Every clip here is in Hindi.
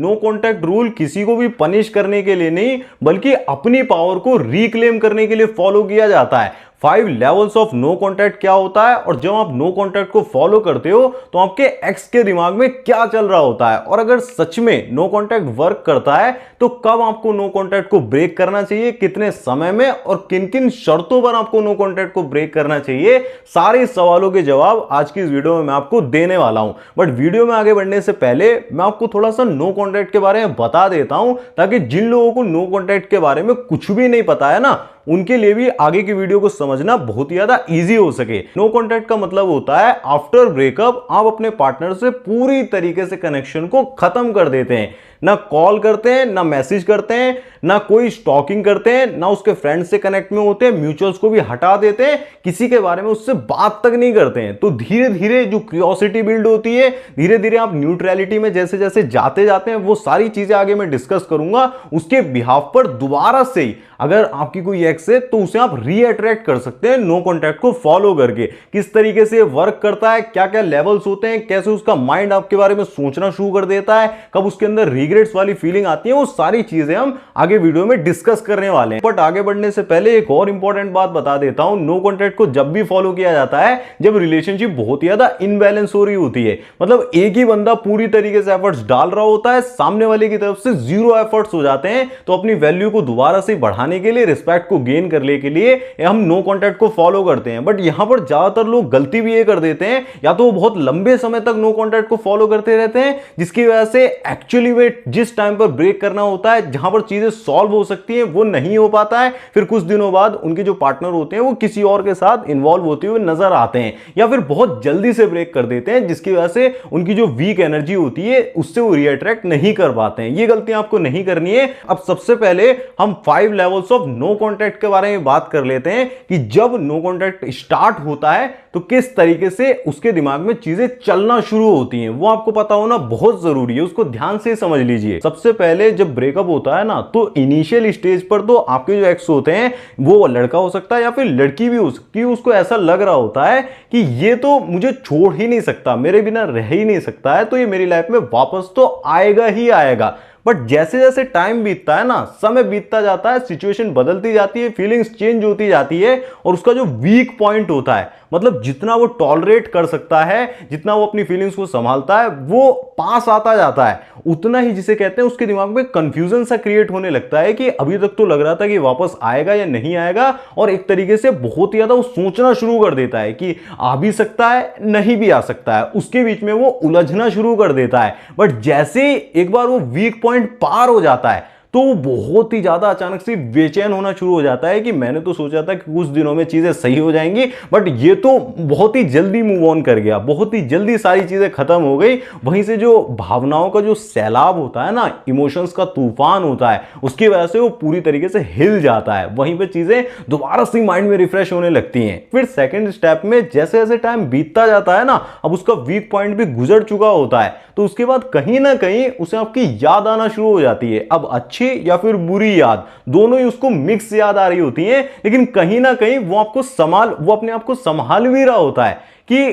नो कॉन्टैक्ट रूल किसी को भी पनिश करने के लिए नहीं, बल्कि अपनी पावर को रिक्लेम करने के लिए फॉलो किया जाता है। 5 लेवल्स ऑफ नो कॉन्टैक्ट क्या होता है, और जब आप नो कॉन्टैक्ट को फॉलो करते हो तो आपके एक्स के दिमाग में क्या चल रहा होता है, और अगर सच में नो कॉन्टैक्ट वर्क करता है तो कब आपको नो कॉन्टैक्ट को ब्रेक करना चाहिए, कितने समय में और किन किन शर्तों पर आपको नो कॉन्टैक्ट को ब्रेक करना चाहिए, सारे सवालों के जवाब आज की इस वीडियो में मैं आपको देने वाला हूं। बट वीडियो में आगे बढ़ने से पहले मैं आपको थोड़ा सा नो कॉन्टैक्ट के बारे में बता देता हूं, ताकि जिन लोगों को नो कॉन्टैक्ट के बारे में कुछ भी नहीं पता है ना, उनके लिए भी आगे की वीडियो को समझना बहुत ही ज्यादा इजी हो सके। नो कॉन्टैक्ट का मतलब होता है आफ्टर ब्रेकअप आप अपने पार्टनर से पूरी तरीके से कनेक्शन को खत्म कर देते हैं। ना कॉल करते हैं, ना मैसेज करते हैं, ना कोई स्टॉकिंग करते हैं, ना उसके फ्रेंड से कनेक्ट में होते हैं, म्यूचुअल्स को भी हटा देते हैं, किसी के बारे में उससे बात तक नहीं करते हैं। तो धीरे धीरे जो क्यूरियोसिटी बिल्ड होती है, धीरे धीरे आप न्यूट्रलिटी में जैसे जैसे जाते जाते हैं, वो सारी चीजें आगे मैं डिस्कस करूंगा। उसके बिहाफ पर दोबारा से ही अगर आपकी कोई एक्स है तो उसे आप रीअट्रैक्ट कर सकते हैं नो कॉन्टैक्ट को फॉलो करके। किस तरीके से वर्क करता है, क्या क्या लेवल्स होते हैं, कैसे उसका माइंड आपके बारे में सोचना शुरू कर देता है, कब उसके अंदर रिग्रेट्स वाली फीलिंग आती है, वो सारी चीजें हम आगे वीडियो में डिस्कस करने वाले हैं। बट आगे बढ़ने से पहले एक और इंपॉर्टेंट बात बता देता हूं। नो कॉन्टैक्ट को जब भी फॉलो किया जाता है जब रिलेशनशिप बहुत ही ज्यादा इनबैलेंस हो रही होती है, मतलब एक ही बंदा पूरी तरीके से एफर्ट्स डाल रहा होता है, सामने वाले की तरफ से जीरो एफर्ट्स हो जाते हैं, तो अपनी वैल्यू को दोबारा से बढ़ाने के लिए, रिस्पेक्ट को गेन करने के लिए हम नो कॉन्टैक्ट को फॉलो करते हैं। बट यहां पर ज्यादातर लोग गलती भी ये कर देते हैं, या तो वो बहुत लंबे समय तक नो कॉन्टैक्ट को फॉलो करते रहते हैं, जिसकी वजह से एक्चुअली में जिस टाइम पर ब्रेक करना होता है, जहां पर चीजें सॉल्व हो सकती हैं, वो नहीं हो पाता है। फिर कुछ दिनों बाद उनके जो पार्टनर होते हैं वो किसी और के साथ इन्वॉल्व होते हुए नजर आते हैं, या फिर बहुत जल्दी से ब्रेक कर देते हैं, जिसकी वजह से उनकी जो वीक एनर्जी होती है उससे वो रीअट्रैक्ट नहीं कर पाते हैं। ये गलतियां आपको नहीं करनी है। अब सबसे पहले हम 5 लेवल्स ऑफ नो कॉन्टैक्ट के बारे में बात कर लेते हैं कि जब नो कॉन्टैक्ट स्टार्ट होता है तो किस तरीके से उसके दिमाग में चीजें चलना शुरू होती हैं, वो आपको पता होना बहुत जरूरी है, उसको ध्यान से समझ लीजिए। सबसे पहले जब ब्रेकअप होता है ना, तो इनिशियल स्टेज पर तो आपके जो एक्स होते हैं वो लड़का हो सकता है या फिर लड़की भी हो सकती है, उसको ऐसा लग रहा होता है कि ये तो मुझे छोड़ ही नहीं सकता, मेरे बिना रह ही नहीं सकता है, तो ये मेरी लाइफ में वापस तो आएगा ही आएगा। बट जैसे जैसे टाइम बीतता है ना, समय बीतता जाता है, सिचुएशन बदलती जाती है, फीलिंग्स चेंज होती जाती है, और उसका जो वीक पॉइंट होता है, मतलब जितना वो टॉलरेट कर सकता है, जितना वो अपनी फीलिंग्स को संभालता है, वो पास आता जाता है, उतना ही जिसे कहते हैं उसके दिमाग में कंफ्यूजन सा क्रिएट होने लगता है कि अभी तक तो लग रहा था कि वापस आएगा या नहीं आएगा, और एक तरीके से बहुत ही ज्यादा वो सोचना शुरू कर देता है कि आ भी सकता है, नहीं भी आ सकता है, उसके बीच में वो उलझना शुरू कर देता है। बट जैसे एक बार वो वीक पॉइंट पार हो जाता है तो वो बहुत ही ज्यादा अचानक से बेचैन होना शुरू हो जाता है कि मैंने तो सोचा था कि कुछ दिनों में चीजें सही हो जाएंगी, बट ये तो बहुत ही जल्दी मूव ऑन कर गया, बहुत ही जल्दी सारी चीजें खत्म हो गई। वहीं से जो भावनाओं का जो सैलाब होता है ना, इमोशंस का तूफान होता है, उसकी वजह से वो पूरी तरीके से हिल जाता है, वहीं पे चीजें दोबारा से माइंड में रिफ्रेश होने लगती हैं। फिर सेकेंड स्टेप में जैसे जैसे टाइम बीतता जाता है ना, अब उसका वीक पॉइंट भी गुजर चुका होता है, तो उसके बाद कहीं ना कहीं उसे आपकी याद आना शुरू हो जाती है। अब अच्छी या फिर बुरी याद, दोनों ही उसको मिक्स याद आ रही होती हैं, लेकिन कहीं ना कहीं वो अपने आप को संभाल भी रहा होता है कि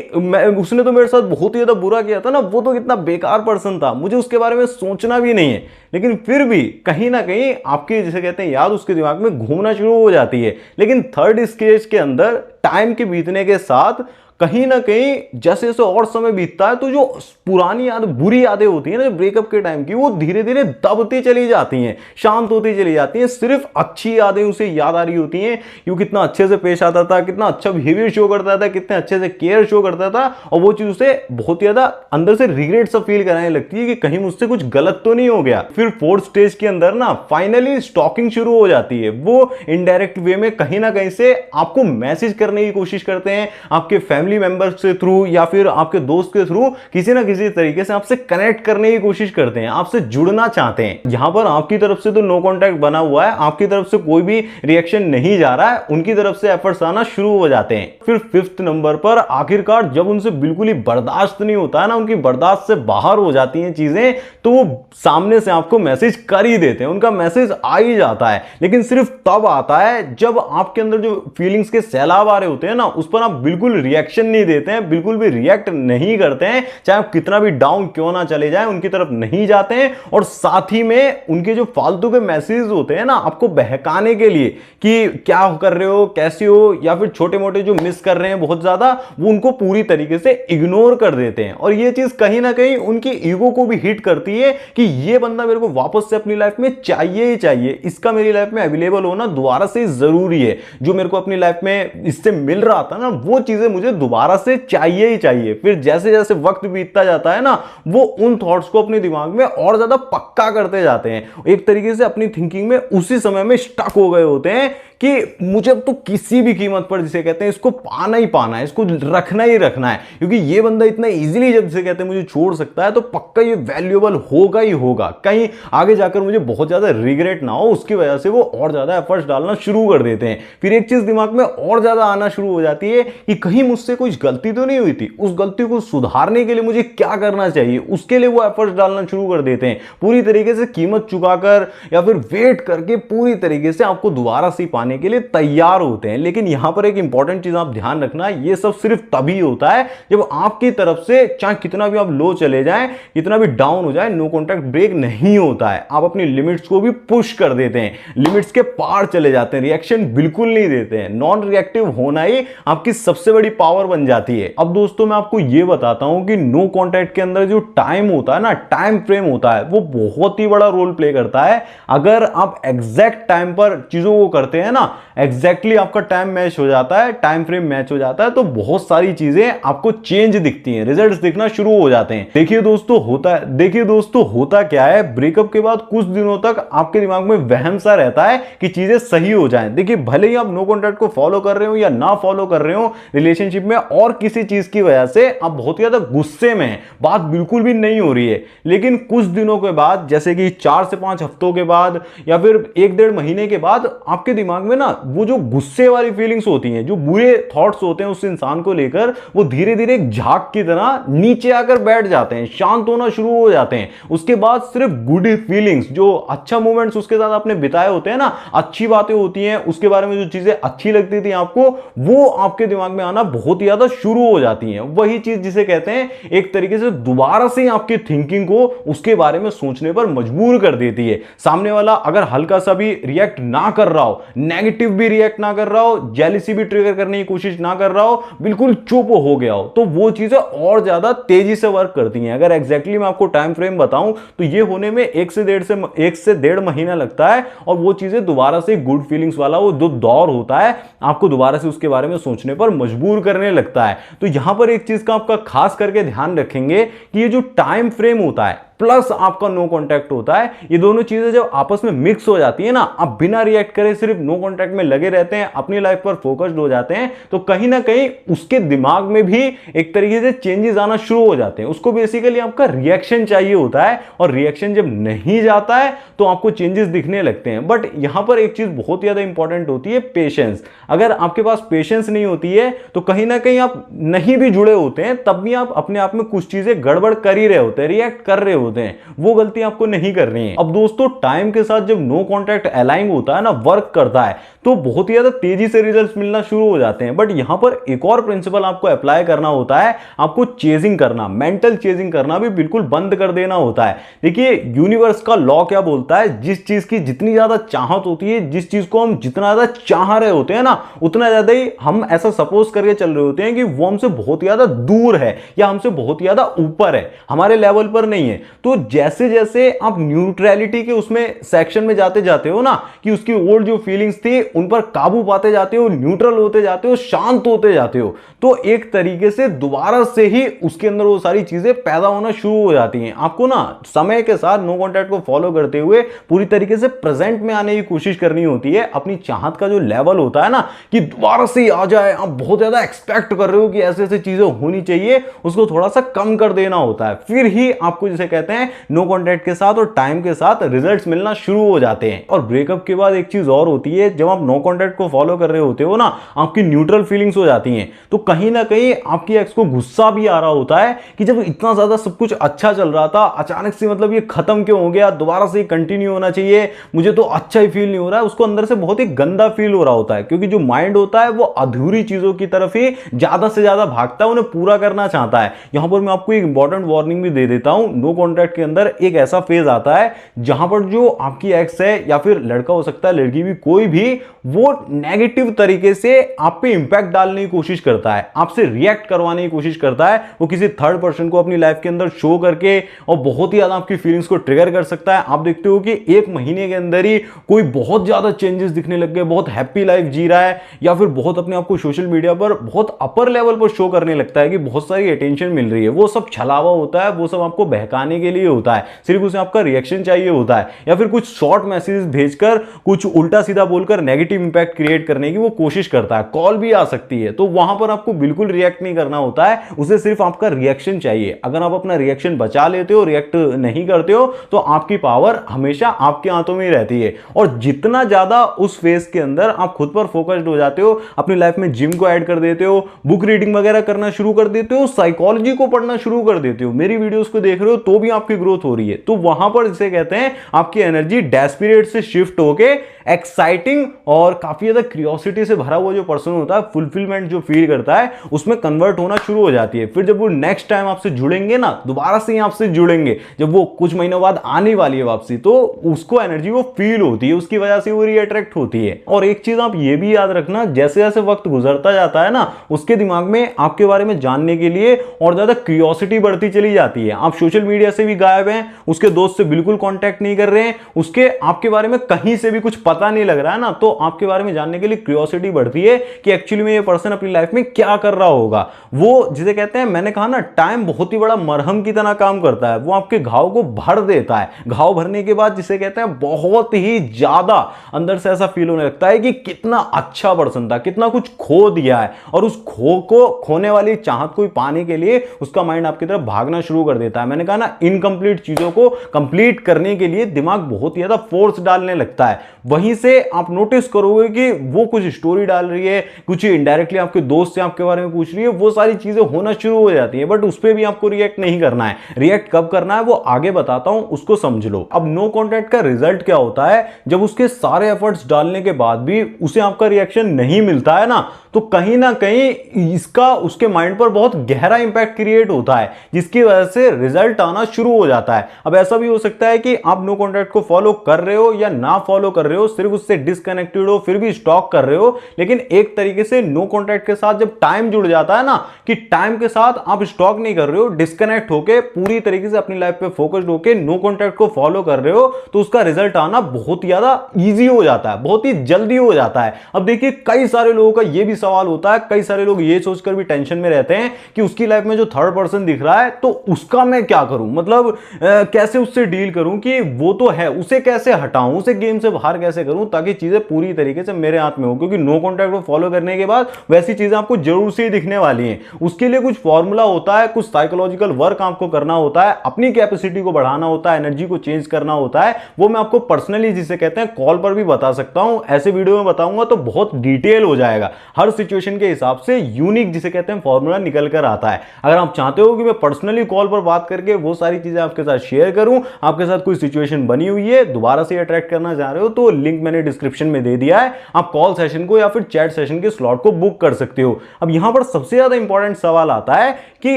उसने तो मेरे साथ बहुत ही ज्यादा बुरा किया था ना, वो तो कितना बेकार पर्सन था, मुझे उसके बारे में सोचना भी नहीं है। लेकिन फिर भी कहीं ना कहीं आपके जिसे कहते हैं याद उसके दिमाग में घूमना शुरू हो जाती है। लेकिन थर्ड स्टेज के अंदर टाइम के बीतने के साथ कहीं ना कहीं जैसे जैसे और समय बीतता है, तो जो पुरानी याद, बुरी यादें होती हैं ना ब्रेकअप के टाइम की, वो धीरे धीरे दबती चली जाती हैं, शांत होती चली जाती हैं। सिर्फ अच्छी यादें उसे याद आ रही होती हैं कि वो कितना अच्छे से पेश आता था, कितना अच्छा बिहेवियर शो करता था, कितने अच्छे से केयर शो करता था, और वो चीज उसे बहुत ज्यादा अंदर से रिग्रेट सा फील कराने लगती है कि कहीं मुझसे कुछ गलत तो नहीं हो गया। फिर फोर्थ स्टेज के अंदर ना फाइनली स्टॉकिंग शुरू हो जाती है। वो इनडायरेक्ट वे में कहीं ना कहीं से आपको मैसेज करने की कोशिश करते हैं, आपके फैमिली मेंबर्स के थ्रू या फिर आपके दोस्त के थ्रू किसी ना किसी तरीके से आपसे कनेक्ट करने की कोशिश करते हैं, आपसे जुड़ना चाहते हैं। यहां पर आपकी तरफ से तो नो कांटेक्ट बना हुआ है, आपकी तरफ से कोई भी रिएक्शन नहीं जा रहा है, उनकी तरफ से एफर्ट्स आना शुरू हो जाते हैं। फिर फिफ्थ नंबर पर आखिरकार जब उनसे बिल्कुल ही बर्दाश्त नहीं होता है ना, उनकी बर्दाश्त से बाहर हो जाती हैं चीजें, तो वो सामने से आपको मैसेज कर ही देते हैं, उनका मैसेज आ ही जाता है। लेकिन सिर्फ तब आता है जब आपके अंदर जो फीलिंग्स के सैलाब आ रहे होते हैं ना, उस पर आप बिल्कुल रिएक्शन रिएक्शन नहीं देते हैं, बिल्कुल भी रिएक्ट नहीं करते हैं, चाहे आप कितना भी डाउन क्यों ना चले जाएं उनकी तरफ नहीं जाते हैं। और साथ ही में उनके जो फालतू के मैसेज होते हैं ना आपको बहकाने के लिए कि क्या कर रहे हो, कैसे हो, या फिर छोटे मोटे जो मिस कर रहे हैं बहुत ज्यादा, वो उनको पूरी तरीके से इग्नोर कर देते हैं। और ये चीज कहीं ना कहीं उनकी ईगो को भी हिट करती है कि ये बंदा मेरे को वापस से अपनी लाइफ में चाहिए ही चाहिए, इसका मेरी लाइफ में अवेलेबल होना दोबारा से जरूरी है, जो मेरे को अपनी लाइफ में इससे मिल रहा था ना वो चीजें मुझे दोबारा से चाहिए ही चाहिए। फिर जैसे जैसे वक्त बीतता जाता है ना वो उन थॉट्स को अपने दिमाग में और ज्यादा पक्का करते जाते हैं, एक तरीके से अपनी थिंकिंग में उसी समय में स्टक हो गए होते हैं कि मुझे अब तो किसी भी कीमत पर, जिसे कहते हैं, इसको पाना ही पाना है, इसको रखना ही रखना है, क्योंकि ये बंदा इतना इजीली जब जिसे कहते हैं मुझे छोड़ सकता है तो पक्का ये वैल्यूएबल होगा ही होगा, कहीं आगे जाकर मुझे बहुत ज्यादा रिग्रेट ना हो, उसकी वजह से वो और ज्यादा एफर्ट्स डालना शुरू कर देते हैं। फिर एक चीज दिमाग में और ज्यादा आना शुरू हो जाती है कि कहीं मुझसे कुछ गलती तो नहीं हुई थी, उस गलती को सुधारने के लिए मुझे क्या करना चाहिए, उसके लिए वो एफर्ट्स डालना शुरू कर देते हैं, पूरी तरीके से कीमत चुकाकर या फिर वेट करके पूरी तरीके से आपको दोबारा से पाने के लिए तैयार होते हैं। लेकिन यहां पर एक इंपॉर्टेंट चीज आप ध्यान रखना, ये सब सिर्फ तभी होता है जब आपकी तरफ से चाहे कितना भी आप लो चले जाएं, कितना भी डाउन हो जाए, नो कॉन्टैक्ट ब्रेक नहीं होता है। आप अपनी लिमिट्स को भी पुश कर देते हैं, लिमिट्स के पार चले जाते हैं, रिएक्शन बिल्कुल नहीं देते हैं। नॉन रिएक्टिव होना ही आपकी सबसे बड़ी पावर बन जाती है। अब दोस्तों मैं आपको यह बताता हूं कि नो कॉन्टैक्ट के अंदर जो टाइम होता है ना, टाइम फ्रेम होता है, वो बहुत ही बड़ा रोल प्ले करता है। अगर आप एग्जैक्ट टाइम पर चीजों को करते हैं ना, एग्जैक्टली आपका टाइम मैच हो जाता है, टाइम फ्रेम मैच हो जाता है, तो बहुत सारी चीजें आपको चेंज दिखती हैं, रिजल्ट्स दिखना शुरू हो जाते हैं। देखिए दोस्तों होता क्या है, ब्रेकअप के बाद कुछ दिनों तक आपके दिमाग में वहम सा रहता है कि चीजें सही हो जाएं। देखिए भले ही आप नो कॉन्टैक्ट को फॉलो कर रहे हो या ना फॉलो कर रहे हो रिलेशनशिप में, और किसी चीज की वजह से आप बहुत ज्यादा गुस्से में हैं, बात बिल्कुल भी नहीं हो रही है, लेकिन कुछ दिनों के बाद, जैसे कि 4 से 5 हफ्तों के बाद या फिर 1-1.5 महीने के बाद, आपके दिमाग में ना वो जो गुस्से वाली फीलिंग्स होती हैं, जो बुरे थॉट्स होते हैं उस इंसान को लेकर, वो धीरे धीरे एक झाग की तरह नीचे आकर बैठ जाते हैं, शांत होना शुरू हो जाते हैं। उसके बाद सिर्फ गुड फीलिंग्स, जो अच्छा मोमेंट्स उसके साथ आपने बिताए होते हैं ना, अच्छी बातें होती हैं, उसके बारे में जो चीजें अच्छी लगती थी आपको, वो आपके दिमाग में आना बहुत ही ज्यादा शुरू हो जाती हैं। वही चीज जिसे कहते हैं एक तरीके से दोबारा से आपकी थिंकिंग को उसके बारे में सोचने पर मजबूर कर देती है। सामने वाला अगर हल्का सा भी रिएक्ट ना कर रहा हो, नेगेटिव भी रिएक्ट ना कर रहा हो, जेलिसी भी ट्रिगर करने की कोशिश ना कर रहा हो, बिल्कुल चुप हो गया हो, तो वो चीजें और ज्यादा तेजी से वर्क करती हैं। अगर एग्जैक्टली मैं आपको टाइम फ्रेम बताऊं तो ये होने में 1 से 1.5 महीना लगता है, और वो चीजें दोबारा से गुड फीलिंग्स वाला वो जो दौर होता है आपको दोबारा से उसके बारे में सोचने पर मजबूर करने लगता है। तो यहां पर एक चीज का आपका खास करके ध्यान रखेंगे कि ये जो टाइम फ्रेम होता है प्लस आपका नो कॉन्टैक्ट होता है, ये दोनों चीजें जब आपस में मिक्स हो जाती है ना, आप बिना रिएक्ट करे सिर्फ नो कॉन्टैक्ट में लगे रहते हैं, अपनी लाइफ पर फोकस्ड हो जाते हैं, तो कहीं ना कहीं उसके दिमाग में भी एक तरीके से चेंजेस आना शुरू हो जाते हैं। उसको बेसिकली आपका रिएक्शन चाहिए होता है, और रिएक्शन जब नहीं जाता है तो आपको चेंजेस दिखने लगते हैं। बट यहां पर एक चीज बहुत ज्यादा इंपॉर्टेंट होती है, पेशेंस। अगर आपके पास पेशेंस नहीं होती है तो कहीं ना कहीं आप नहीं भी जुड़े होते हैं तब भी आप अपने आप में कुछ चीजें गड़बड़ कर ही रहे होते हैं, रिएक्ट कर रहे होते हैं, वो गलती आपको नहीं करनी है। अब दोस्तों टाइम के साथ जब नो कॉन्टैक्ट अलाइन होता है ना, वर्क करता है, तो बहुत ही ज्यादा तेजी से रिजल्ट्स मिलना शुरू हो जाते हैं। बट यहां पर एक और प्रिंसिपल आपको अप्लाई करना होता है, आपको चेजिंग करना, मेंटल चेजिंग करना भी बिल्कुल बंद कर देना होता है। देखिए यूनिवर्स का लॉ क्या बोलता है, जिस चीज की जितनी ज्यादा चाहत होती है, जिस चीज को हम जितना ज्यादा चाह रहे होते हैं ना, उतना ज्यादा ही हम ऐसा सपोज करके चल रहे होते हैं कि वो हमसे बहुत ज्यादा दूर है या हमसे बहुत ज्यादा ऊपर है, हमारे लेवल पर नहीं है। तो जैसे जैसे आप न्यूट्रलिटी के उसमें सेक्शन में जाते जाते हो ना, कि उसकी ओल्ड जो फीलिंग्स थी उन पर काबू पाते जाते हो, न्यूट्रल होते जाते हो, शांत होते जाते हो, तो एक तरीके से दोबारा से ही उसके अंदर वो सारी चीजें पैदा होना शुरू हो जाती हैं। आपको ना समय के साथ नो कॉन्टैक्ट को फॉलो करते हुए पूरी तरीके से प्रेजेंट में आने की कोशिश करनी होती है। अपनी चाहत का जो लेवल होता है ना कि दोबारा से आ जाए, आप बहुत ज्यादा एक्सपेक्ट कर रहे हो कि ऐसे ऐसे चीजें होनी चाहिए, उसको थोड़ा सा कम कर देना होता है। फिर ही आपको जिसे कहते कहते हैं नो कॉन्टैक्ट के साथ और टाइम के साथ रिजल्ट्स मिलना शुरू हो जाते हैं। और ब्रेकअप के बाद एक चीज और होती है, जब आप नो कॉन्टैक्ट को फॉलो कर रहे होते हो ना, आपकी न्यूट्रल फीलिंग्स हो जाती हैं। तो कहीं ना कहीं आपकी एक्स को गुस्सा भी आ रहा होता है कि जब इतना ज्यादा सब कुछ अच्छा चल रहा था, अचानक से मतलब ये खत्म क्यों हो गया, दोबारा से कंटिन्यू होना चाहिए, मुझे तो अच्छा ही फील नहीं हो रहा है। उसको अंदर से बहुत ही गंदा फील हो रहा होता है, क्योंकि जो माइंड होता है वो अधूरी चीजों की तरफ ही ज्यादा से ज्यादा भागता है, उन्हें पूरा करना चाहता है। यहां पर मैं आपको एक इंपॉर्टेंट वार्निंग भी दे देता हूं। नो कॉन्टैक्ट के अंदर एक ऐसा फेज आता है जहां पर जो आपकी एक्स है या फिर लड़का हो सकता है, लड़की भी, कोई भी, वो नेगेटिव तरीके से आप पे इंपैक्ट डालने की कोशिश करता है, आपसे रिएक्ट करवाने की कोशिश करता है। वो किसी थर्ड पर्सन को अपनी लाइफ के अंदर शो करके और बहुत ही ज्यादा आपकी फीलिंग्स को ट्रिगर कर सकता है। आप देखते हो कि एक महीने के अंदर ही कोई बहुत ज्यादा चेंजेस दिखने लग गए, बहुत हैप्पी लाइफ जी रहा है, या फिर बहुत अपने आप को सोशल मीडिया पर बहुत अपर लेवल पर शो करने लगता है कि बहुत सारी अटेंशन मिल रही है। वो सब छलावा होता है, वो सब आपको बहकाने के लिए होता है, सिर्फ उसे आपका रिएक्शन चाहिए होता है, या फिर कुछ शॉर्ट मैसेज भेजकर कुछ उल्टा सीधा बोलकर नेगेटिव इंपैक्ट क्रिएट करने की वो कोशिश करता है। कॉल भी आ सकती है, तो वहां पर आपको बिल्कुल रिएक्ट नहीं करना होता है, उसे सिर्फ आपका रिएक्शन चाहिए। अगर आप अपना रिएक्शन बचा लेते हो, रिएक्ट नहीं करते हो, तो आपकी पावर हमेशा आपके हाथों में ही रहती है। और जितना ज्यादा उस फेज के अंदर आप खुद पर फोकस्ड हो जाते हो, अपनी लाइफ में जिम को ऐड कर देते हो, बुक रीडिंग वगैरह करना शुरू कर देते हो, साइकोलॉजी को पढ़ना शुरू कर देते हो, मेरी वीडियोस को देख रहे हो तो भी आपकी ग्रोथ हो रही है, तो वहां पर जिसे कहते हैं आपकी एनर्जी डेस्परेट से शिफ्ट होके एक्साइटिंग और काफी ज्यादा क्यूरियोसिटी से भरा हुआ जो पर्सन होता है, फुलफिलमेंट जो फील करता है, उसमें कन्वर्ट होना शुरू हो जाती है। फिर जब वो नेक्स्ट टाइम आपसे जुड़ेंगे ना, दोबारा से ही आपसे जुड़ेंगे, जब वो कुछ महीनों बाद आने वाली है वापसी, तो उसको एनर्जी वो फील होती है, उसकी वजह से वो रीअट्रैक्ट होती है। और एक चीज आप ये भी याद रखना, जैसे जैसे वक्त गुजरता जाता है ना, उसके दिमाग में आपके बारे में जानने के लिए और ज्यादा क्यूरियोसिटी बढ़ती चली जाती है। आप सोशल मीडिया से भी गायब हैं, उसके दोस्त से बिल्कुल कांटेक्ट नहीं कर रहे हैं, उसके आपके बारे में कहीं से भी कुछ पता नहीं लग रहा है ना, तो आपके बारे में जानने के लिए क्यूरियोसिटी बढ़ती है कि एक्चुअली में ये पर्सन अपनी लाइफ में क्या कर रहा होगा। वो जिसे कहते हैं, मैंने कहा ना, टाइम बहुत ही बड़ा मरहम की तरह काम करता है, वो आपके घाव को भर देता है। घाव भरने के बाद जिसे कहते हैं बहुत ही ज्यादा अंदर से ऐसा फील होने लगता है कि कितना अच्छा पर्सन था, कितना कुछ खो दिया है, और उस खो को खोने वाली चाहत को पाने के लिए उसका माइंड आपकी तरफ भागना शुरू कर देता है। मैंने कहा ना, इनकंप्लीट चीजों को कंप्लीट करने के लिए दिमाग बहुत ही ज्यादा फोर्स डालने लगता है। वहीं से आप नोटिस करोगे कि वो कुछ स्टोरी डाल रही है, कुछ इनडायरेक्टली आपके दोस्त से आपके बारे में पूछ रही है, वो सारी चीजें होना शुरू हो जाती है, बट उस पर भी आपको रिएक्ट नहीं करना है। रिएक्ट कब करना है वो आगे बताता हूं, उसको समझ लो। अब नो कॉन्टैक्ट का रिजल्ट क्या होता है, जब उसके सारे एफर्ट्स डालने के बाद भी उसे आपका रिएक्शन नहीं मिलता है ना, तो कहीं ना कहीं इसका उसके माइंड पर बहुत गहरा इंपैक्ट क्रिएट होता है, जिसकी वजह से रिजल्ट आना शुरू हो जाता है। अब ऐसा भी हो सकता है कि आप नो कॉन्टैक्ट को फॉलो कर रहे हो या ना फॉलो कर रहे हो, सिर्फ उससे डिस्कनेक्टेड हो, फिर भी स्टॉक कर रहे हो, लेकिन एक तरीके से नो कॉन्टैक्ट के साथ जब टाइम जुड़ जाता है ना, कि टाइम के साथ आप स्टॉक नहीं कर रहे हो, डिस्कनेक्ट होके पूरी तरीके से अपनी लाइफ पे फोकस्ड होके नो कॉन्टैक्ट को फॉलो कर रहे हो, तो उसका रिजल्ट आना बहुत ज्यादा ईजी हो जाता है, बहुत ही जल्दी हो जाता है। अब देखिए, कई सारे लोगों का यह भी सवाल होता है, कई सारे लोग ये सोचकर भी टेंशन में रहते हैं कि उसकी लाइफ में जो थर्ड पर्सन दिख रहा है, तो उसका मैं क्या करूं, मतलब कैसे उससे डील करूं, कि वो तो है, उसे कैसे हटाऊं, उसे गेम से बाहर कैसे करूं, ताकि चीजें पूरी तरीके से मेरे हाथ में हो। क्योंकि नो कॉन्टैक्ट को फॉलो करने के बाद वैसी चीजें आपको जरूर से ही दिखने वाली हैं। उसके लिए कुछ फॉर्मूला होता है, कुछ साइकोलॉजिकल वर्क आपको करना होता है, अपनी कैपेसिटी को बढ़ाना होता है, एनर्जी को चेंज करना होता है। वो मैं आपको पर्सनली, जिसे कहते हैं, कॉल पर भी बता सकता हूं। ऐसे वीडियो में बताऊंगा तो बहुत डिटेल हो जाएगा, हर सिचुएशन के हिसाब से यूनिक, जिसे कहते हैं, फॉर्मूला निकल कर आता है। अगर आप चाहते हो कि मैं पर्सनली कॉल पर बात करके वो सारी चीजें आपके साथ शेयर करूं, आपके साथ कोई सिचुएशन बनी हुई है, दोबारा से अट्रैक्ट करना चाह रहे हो, तो लिंक मैंने डिस्क्रिप्शन में दे दिया है, आप कॉल सेशन को या फिर चैट सेशन के स्लॉट को बुक कर सकते हो। अब यहां पर सबसे ज्यादा इंपॉर्टेंट सवाल आता है कि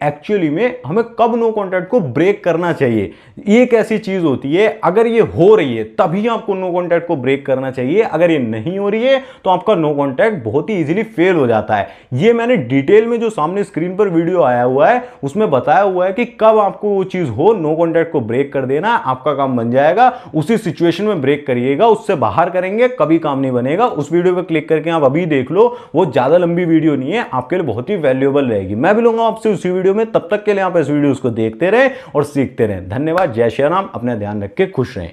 एक्चुअली में हमें कब नो कॉन्टैक्ट को ब्रेक करना चाहिए। एक ऐसी चीज होती है, अगर ये हो रही है तभी आपको नो कॉन्टैक्ट को ब्रेक करना चाहिए, अगर ये नहीं हो रही है तो आपका नो कॉन्टैक्ट बहुत ही इजीली फेल हो जाता है। ये मैंने डिटेल में जो सामने स्क्रीन पर वीडियो आया हुआ है उसमें बताया हुआ है कि कब आपको वो चीज हो, नो कॉन्टैक्ट को ब्रेक कर देना, आपका काम बन जाएगा। उसी सिचुएशन में ब्रेक करिएगा, उससे बाहर करेंगे कभी काम नहीं बनेगा। उस वीडियो पर क्लिक करके आप अभी देख लो, वो ज्यादा लंबी वीडियो नहीं है, आपके लिए बहुत ही वैल्यूएबल रहेगी। मैं भी लूंगा आपसे उसी वीडियो में, तब तक के लिए आप इस वीडियो को देखते रहे और सीखते रहे। धन्यवाद, जय श्री राम, अपना ध्यान रख के खुश रहें।